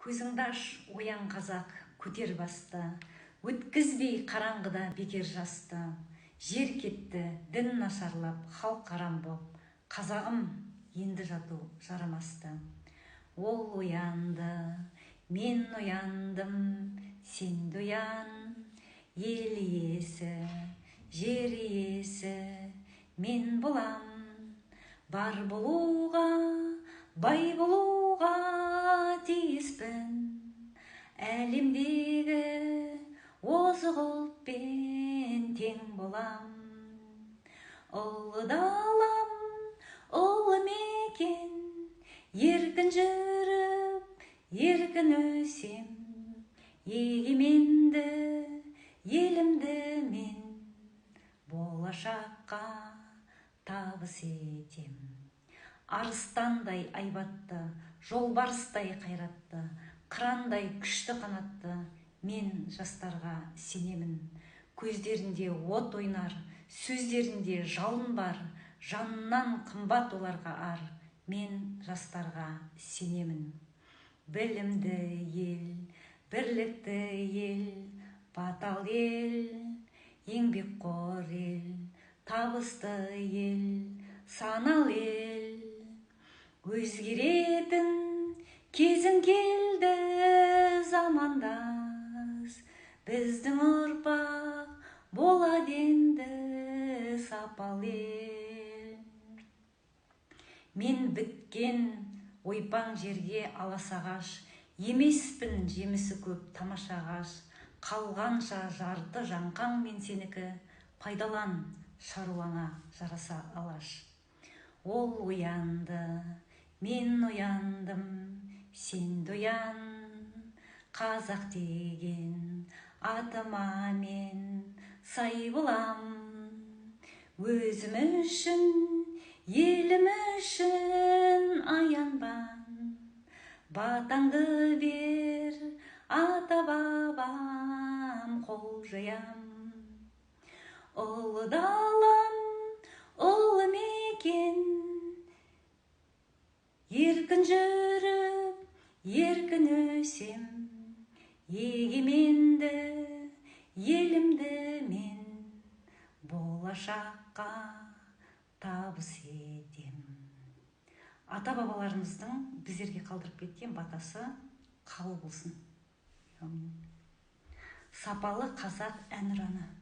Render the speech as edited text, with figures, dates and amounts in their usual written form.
Көзіңді аш, оян қазақ, көтер басты, өткізбей қараңғыда бекер жасты. Жер кетті, дін нашарлап, халық қарам боп, қазағым енді жату жарамасты. Ол оянды, мен ояндым, сен де оян, ел иесі, жер иесі, мен болам, бар болуға, бай болуға тиіспін. Әлемдегі озық ұлтпен тең болам. Ұлы далам, ұлы мекен, еркін жүріп, еркін өсем. Егеменді елімді мен болашаққа табыс етем. Арыстандай айбатты, жолбарыстай қайратты, қырандай күшті қанатты мен жастарға сенемін. Көздерінде от ойнар, сөздерінде жалын бар, жанынан қымбат оларға ар. Мен жастарға сенемін. Білімді ел, бірлікті ел, батал ел, еңбекқор ел, табысты ел, санал ел. Өзгеретін кезің келді, замандас, біздің ұрпақ болады енді сапал ел. Мен біткен ойпаң жерге аласағаш, емеспін жемісі көп тамаша ағаш. Қалғанша жарты жаңқаң мен сенікі, пайдалан шаруаңа жараса алаш. Ол оянды, мен ояндым, сен де оян, қазақ деген атыма мен сай болам. Өзім үшін, елім үшін аянбан, батаңды бер, ата бабам қол жаям. Ұлы далам, ұлы мекен, еркін жүріп, еркін өсем. Егеменді елімді мен болашаққа табыс етем. Ата бабаларымыздың біздерге қалдырып кеткен батасы қабыл болсын. Сапалы қазақ әнұраны.